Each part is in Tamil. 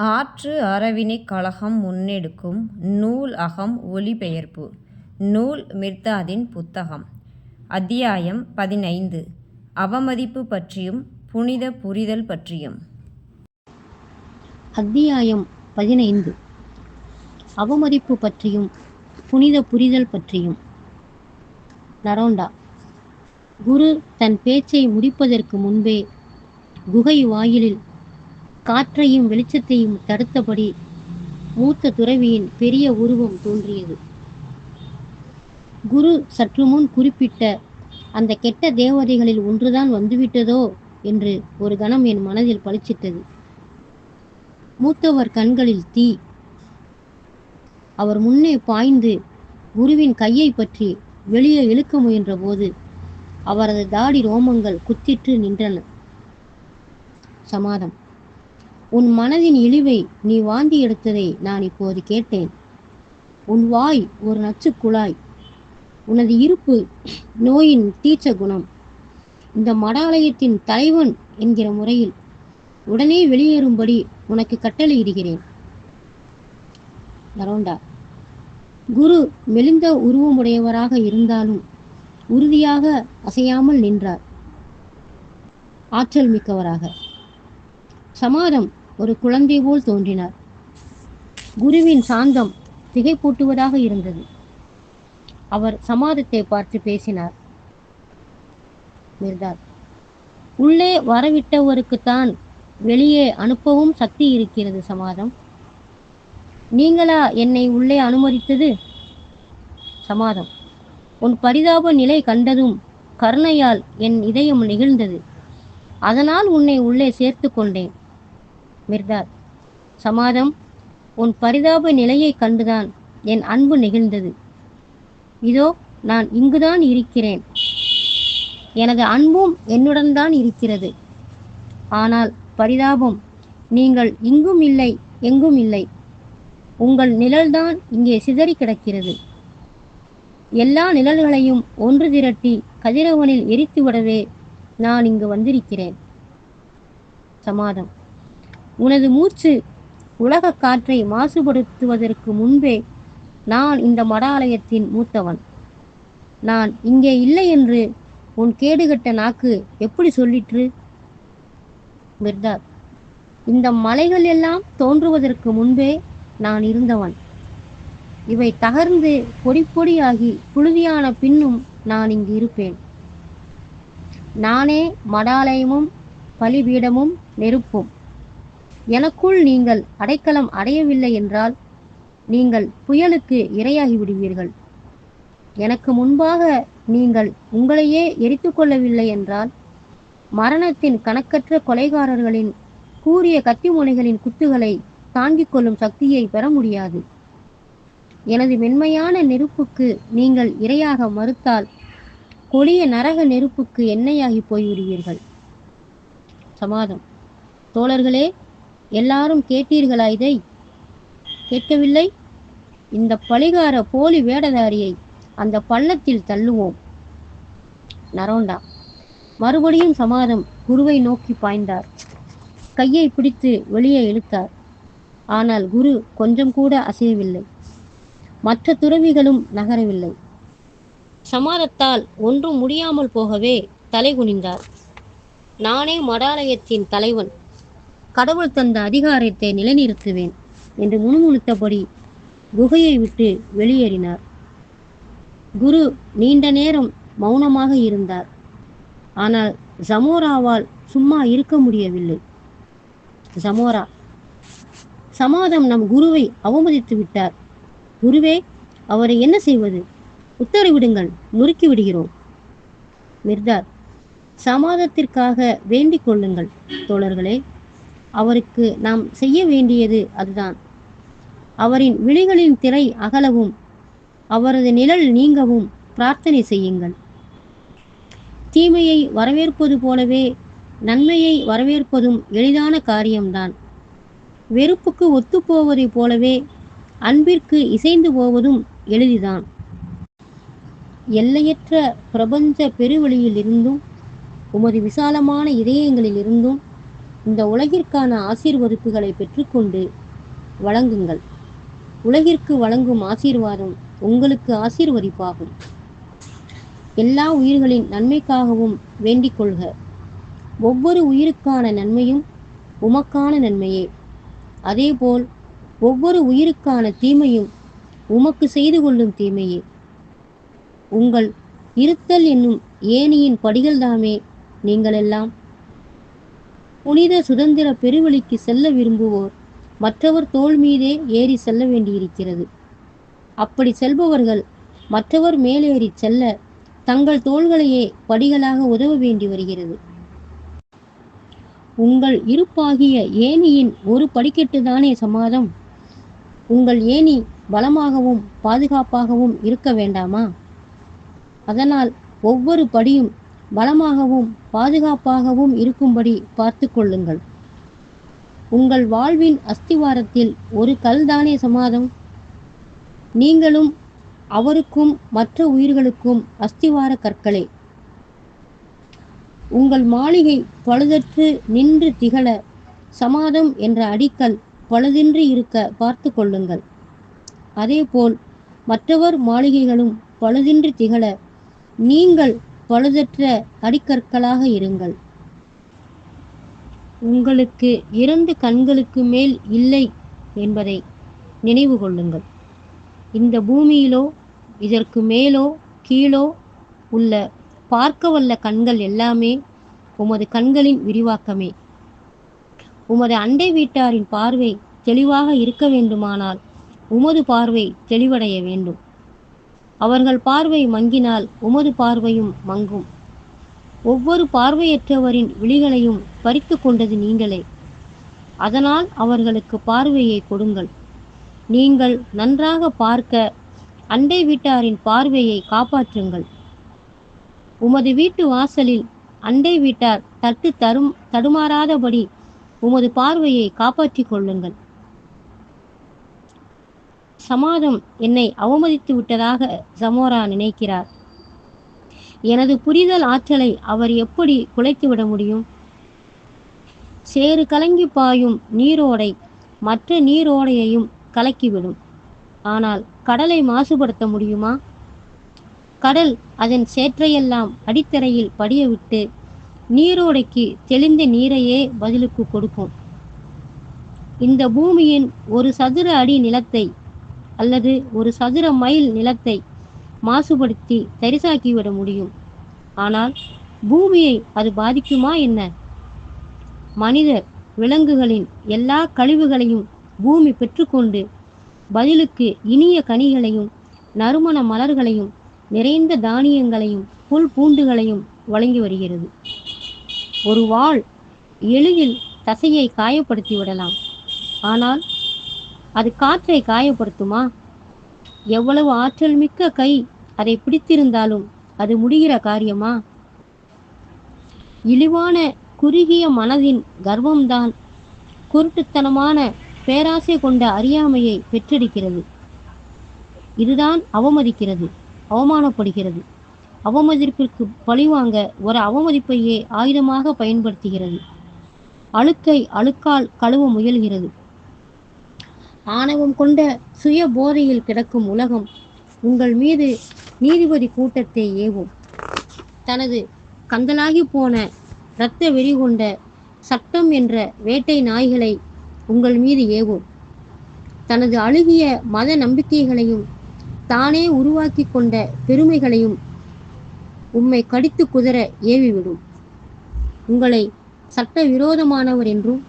ஆற்று அறவினைக் கழகம் முன்னெடுக்கும் நூல் அகம் ஒலிபெயர்ப்பு. நூல் மிர்தாதின் புத்தகம். அத்தியாயம் 15. அவமதிப்பு பற்றியும் புனித புரிதல் பற்றியும். அத்தியாயம் 15. அவமதிப்பு பற்றியும் புனித புரிதல் பற்றியும். நரோண்டா. குரு தன் பேச்சை முடிப்பதற்கு முன்பே குகை வாயிலில் காற்றையும் வெளிச்சத்தையும் தடுத்தபடி மூத்த துறவியின் பெரிய உருவம் தோன்றியது. குரு சற்று முன் குறிப்பிட்ட அந்த கெட்ட தேவதைகளில் ஒன்றுதான் வந்துவிட்டதோ என்று ஒரு கணம் என் மனதில் பளிச்சிட்டது. மூத்தவர் கண்களில் தீ. அவர் முன்னே பாய்ந்து குருவின் கையை பற்றி வெளியே இழுக்க முயன்ற போது அவரது தாடி ரோமங்கள் குத்திற்று நின்றன. சமாதம். உன் மனதின் இழிவை நீ வாந்தி எடுத்ததை நான் இப்போது கேட்டேன். உன் வாய் ஒரு நச்சு குழாய். உனது இருப்பு நோயின் தீச்ச குணம். இந்த மடாலயத்தின் தலைவன் என்கிற முறையில் உடனே வெளியேறும்படி உனக்கு கட்டளையிடுகிறேன். நரோண்டா. குரு மெலிந்த உருவமுடையவராக இருந்தாலும் உறுதியாக அசையாமல் நின்றார், ஆற்றல் மிக்கவராக. சமாதம் ஒரு குழந்தை போல் தோன்றினார். குருவின் சாந்தம் திகைப்பூட்டுவதாக இருந்தது. அவர் சமாதத்தை பார்த்து பேசினார். மிர்தாத். உள்ளே வரவிட்டவருக்குத்தான் வெளியே அனுப்பவும் சக்தி இருக்கிறது சமாதம். நீங்களா என்னை உள்ளே அனுமதித்தது? சமாதம். உன் பரிதாப நிலை கண்டதும் கருணையால் என் இதயம் நெகிழ்ந்தது. அதனால் உன்னை உள்ளே சேர்த்து கொண்டேன். மிர்தாத். சமாதம். உன் பரிதாப நிலையை கண்டுதான் என் அன்பு நெகிழ்ந்தது. இதோ நான் இங்குதான் இருக்கிறேன். எனது அன்பும் என்னுடன் தான் இருக்கிறது. ஆனால் பரிதாபம், நீங்கள் இங்கும் இல்லை எங்கும் இல்லை. உங்கள் நிழல்தான் இங்கே சிதறி கிடக்கிறது. எல்லா நிழல்களையும் ஒன்று திரட்டி கதிரவனில் எரித்துவிடவே நான் இங்கு வந்திருக்கிறேன். சமாதம். உனது மூச்சு உலக காற்றை மாசுபடுத்துவதற்கு முன்பே நான் இந்த மடாலயத்தின் மூத்தவன். நான் இங்கே இல்லை என்று உன் கேடுகட்ட நாக்கு எப்படி சொல்லிற்று? மிர்தாத். இந்த மலைகள் எல்லாம் தோன்றுவதற்கு முன்பே நான் இருந்தவன். இவை தகர்ந்து பொடி பொடியாகி புழுதியான பின்னும் நான் இங்கு இருப்பேன். நானே மடாலயமும் பலிபீடமும் நெருப்பும். எனக்குள் நீங்கள் அடைக்கலம் அடையவில்லை என்றால் நீங்கள் புயலுக்கு இரையாகி விடுவீர்கள். எனக்கு முன்பாக நீங்கள் உங்களையே எரித்து கொள்ளவில்லை என்றால் மரணத்தின் கணக்கற்ற கொலைகாரர்களின் கூரிய கத்திமுனைகளின் குத்துகளை தாங்கிக் கொள்ளும் சக்தியை பெற முடியாது. எனது மென்மையான நெருப்புக்கு நீங்கள் இரையாக மறுத்தால் கொடிய நரக நெருப்புக்கு எண்ணெயாகி போய்விடுவீர்கள். சமாதம். தோழர்களே, எல்லாரும் கேட்டீர்களா இதை? கேட்கவில்லை? இந்த பழிகார போலி வேடதாரியை அந்த பள்ளத்தில் தள்ளுவோம். நரோண்டா. மறுபடியும் சமாதம் குருவை நோக்கி பாய்ந்தார். கையை பிடித்து வெளியே இழுத்தார். ஆனால் குரு கொஞ்சம் கூட அசையவில்லை. மற்ற துறவிகளும் நகரவில்லை. சமாதத்தால் ஒன்றும் முடியாமல் போகவே தலை குனிந்தார். நானே மடாலயத்தின் தலைவன். கடவுள் தந்த அதிகாரத்தை நிலைநிறுத்துவேன் என்று முணுமுணுத்தபடி குகையை விட்டு வெளியேறினார். குரு நீண்ட நேரம் மௌனமாக இருந்தார். ஆனால் ஜமோராவால் சும்மா இருக்க முடியவில்லை. ஜமோரா. சமாதம் நம் குருவை அவமதித்து விட்டார். குருவே, அவரை என்ன செய்வது? உத்தரவிடுங்கள், நொறுக்கி விடுகிறோம். மிர்தாத். சமாதத்திற்காக வேண்டிக் கொள்ளுங்கள் தோழர்களே. அவருக்கு நாம் செய்ய வேண்டியது அதுதான். அவரின் விழிகளின் திரை அகலவும் அவரது நிழல் நீங்கவும் பிரார்த்தனை செய்யுங்கள். தீமையை வரவேற்பது போலவே நன்மையை வரவேற்பதும் எளிதான காரியம்தான். வெறுப்புக்கு ஒத்துப்போவதைப் போலவே அன்பிற்கு இசைந்து போவதும் எளிதுதான். எல்லையற்ற பிரபஞ்ச பெருவெளியில் இருந்தும் உமது விசாலமான இதயங்களில் இருந்தும் இந்த உலகிற்கான ஆசீர்வதிப்புகளை பெற்றுக்கொண்டு வழங்குங்கள். உலகிற்கு வழங்கும் ஆசீர்வாதம் உங்களுக்கு ஆசீர்வதிப்பாகும். எல்லா உயிர்களின் நன்மைக்காகவும் வேண்டிக் கொள்க. ஒவ்வொரு உயிருக்கான நன்மையும் உமக்கான நன்மையே. அதேபோல் ஒவ்வொரு உயிருக்கான தீமையும் உமக்கு செய்து கொள்ளும் தீமையே. உங்கள் இருத்தல் என்னும் ஏணியின் படிகள்தாமே நீங்களெல்லாம். புனித சுதந்திர பெருவழிக்கு செல்ல விரும்புவோர் மற்றவர் தோள் மீதே ஏறி செல்ல வேண்டியிருக்கிறது. அப்படி செல்பவர்கள் மற்றவர் மேலேறி செல்ல தங்கள் தோள்களையே படிகளாக உதவ வேண்டி வருகிறது. உங்கள் இருப்பாகிய ஏணியின் ஒரு படிக்கட்டுதானே சமாதம். உங்கள் ஏணி பலமாகவும் பாதுகாப்பாகவும் இருக்க வேண்டாமா? அதனால் ஒவ்வொரு படியும் பலமாகவும் பாதுகாப்பாகவும் இருக்கும்படி பார்த்து கொள்ளுங்கள். உங்கள் வாழ்வின் அஸ்திவாரத்தில் ஒரு கல்தானே சமாதம். நீங்களும் அவருக்கும் மற்ற உயிர்களுக்கும் அஸ்திவார கற்களே. உங்கள் மாளிகை பழுதற்று நின்று திகழ சமாதம் என்ற அடிக்கல் பழுதின்றி இருக்க பார்த்து கொள்ளுங்கள். அதேபோல் மற்றவர் மாளிகைகளும் பழுதின்றி திகழ நீங்கள் பழுதற்ற அடிக்கற்களாக இருங்கள். உங்களுக்கு 2 கண்களுக்கு மேல் இல்லை என்பதை நினைவு கொள்ளுங்கள். இந்த பூமியிலோ இதற்கு மேலோ கீழோ உள்ள பார்க்க வல்ல கண்கள் எல்லாமே உமது கண்களின் விரிவாக்கமே. உமது அண்டை வீட்டாரின் பார்வை தெளிவாக இருக்க வேண்டுமானால் உமது பார்வை தெளிவடைய வேண்டும். அவர்கள் பார்வை மங்கினால் உமது பார்வையும் மங்கும். ஒவ்வொரு பார்வையற்றவரின் விழிகளையும் பறித்து கொண்டது நீங்களே. அதனால் அவர்களுக்கு பார்வையை கொடுங்கள். நீங்கள் நன்றாக பார்க்க அண்டை வீட்டாரின் பார்வையை காப்பாற்றுங்கள். உமது வீட்டு வாசலில் அண்டை வீட்டார் தடுமாறாதபடி உமது பார்வையை காப்பாற்றிக் கொள்ளுங்கள். சமாதம் என்னை அவமதித்து விட்டதாக சமோரா நினைக்கிறார். எனது புரிதல் ஆற்றலை அவர் எப்படி குலைத்துவிட முடியும்? சேறு கலங்கி பாயும் நீரோடை மற்ற நீரோடையையும் கலக்கிவிடும். ஆனால் கடலை மாசுபடுத்த முடியுமா? கடல் அதன் சேற்றையெல்லாம் அடித்தரையில் படியவிட்டு நீரோடைக்கு தெளிந்த நீரையே பதிலுக்கு கொடுக்கும். இந்த பூமியின் ஒரு சதுர அடி நிலத்தை அல்லது ஒரு சதுர மைல் நிலத்தை மாசுபடுத்தி தரிசாக்கிவிட முடியும். ஆனால் பூமியை அது பாதிக்குமா என்ன? மனிதர் விலங்குகளின் எல்லா கழிவுகளையும் பூமி பெற்றுக்கொண்டு பதிலுக்கு இனிய கனிகளையும் நறுமண மலர்களையும் நிறைந்த தானியங்களையும் புல் பூண்டுகளையும் வழங்கி வருகிறது. ஒரு வாள் எளிதில் தசையை காயப்படுத்தி விடலாம். ஆனால் அது காற்றை காயப்படுத்துமா? எவ்வளவு ஆற்றல் மிக்க கை அதை பிடித்திருந்தாலும் அது முடிகிற காரியமா? இழிவான குறுகிய மனதின் கர்வம்தான் குருட்டுத்தனமான பேராசை கொண்ட அறியாமையை பெற்றெடுக்கிறது. இதுதான் அவமதிக்கிறது, அவமானப்படுகிறது. அவமதிப்பிற்கு பழிவாங்க ஒரு அவமதிப்பையே ஆயுதமாக பயன்படுத்துகிறது. அழுக்கை அழுக்கால் கழுவ முயல்கிறது. ஆணவம் கொண்ட சுய போதையில் கிடக்கும் உலகம் உங்கள் மீது நீதிபதி கூட்டத்தை ஏவும். தனது கந்தலாகி போன இரத்த வெறி கொண்ட சட்டம் என்ற வேட்டை நாய்களை உங்கள் மீது ஏவும். தனது அழுகிய மத நம்பிக்கைகளையும் தானே உருவாக்கி கொண்ட பெருமைகளையும் உம்மை கடித்து குதற ஏவிவிடும். உங்களை சட்ட விரோதமானவர் என்றும்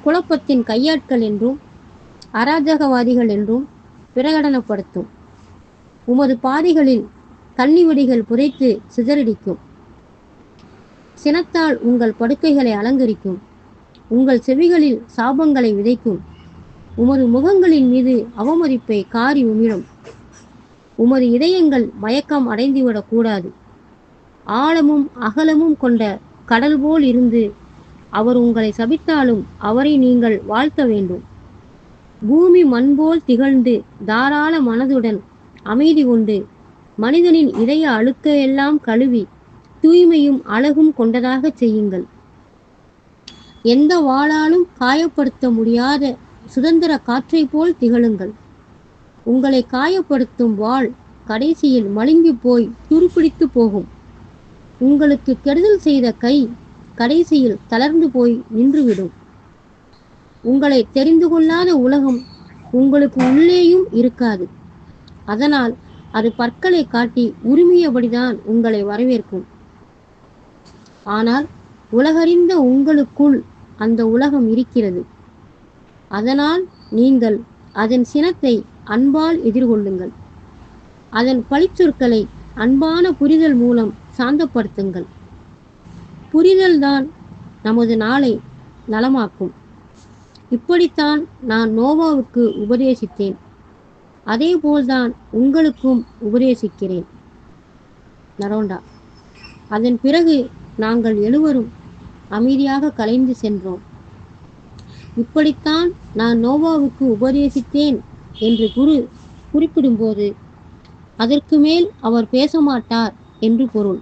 குழப்பத்தின் கையாட்கள் என்றும் அராஜகவாதிகள் என்றும் பிரகடனப்படுத்தும். உமது பாதைகளில் கன்னிவெடிகள் புதைத்து சிதறடிக்கும். சினத்தால் உங்கள் படுக்கைகளை அலங்கரிக்கும். உங்கள் செவிகளில் சாபங்களை விதைக்கும். உமது முகங்களின் மீது அவமதிப்பை காரி உமிழும். உமது இதயங்கள் மயக்கம் அடைந்துவிடக் கூடாது. ஆழமும் அகலமும் கொண்ட கடல் போல் இருந்து அவர் உங்களை சபித்தாலும் அவரை நீங்கள் வாழ்த்த வேண்டும். பூமி மண்போல் திகழ்ந்து தாராள மனதுடன் அமைதி கொண்டு மனிதனின் இதய அழுக்கையெல்லாம் கழுவி தூய்மையும் அழகும் கொண்டதாக செய்யுங்கள். எந்த வாளாலும் காயப்படுத்த முடியாத சுதந்திர காற்றை போல் திகழுங்கள். உங்களை காயப்படுத்தும் வாள் கடைசியில் மழுங்கி போய் துருப்பிடித்து போகும். உங்களுக்கு கெடுதல் செய்த கை கடைசியில் தளர்ந்து போய் நின்றுவிடும். உங்களை தெரிந்து கொள்ளாத உலகம் உங்களுக்கு உள்ளேயும் இருக்காது. அதனால் அது பற்களை காட்டி உரிமையபடிதான் உங்களை வரவேற்கும். ஆனால் உலகறிந்த உங்களுக்குள் அந்த உலகம் இருக்கிறது. அதனால் நீங்கள் அதன் சினத்தை அன்பால் எதிர்கொள்ளுங்கள். அதன் பழிச்சொற்களை அன்பான புரிதல் மூலம் சாந்தப்படுத்துங்கள். புரிதல்தான் நமது நாளை நலமாக்கும். இப்படித்தான் நான் நோவாவுக்கு உபதேசித்தேன். அதேபோல்தான் உங்களுக்கும் உபதேசிக்கிறேன். நரோண்டா. அதன் பிறகு நாங்கள் எழுவரும் அமைதியாக கலைந்து சென்றோம். இப்படித்தான் நான் நோவாவுக்கு உபதேசித்தேன் என்று குறிப்பிடும்போது அதற்கு மேல் அவர் பேச மாட்டார் என்று பொருள்.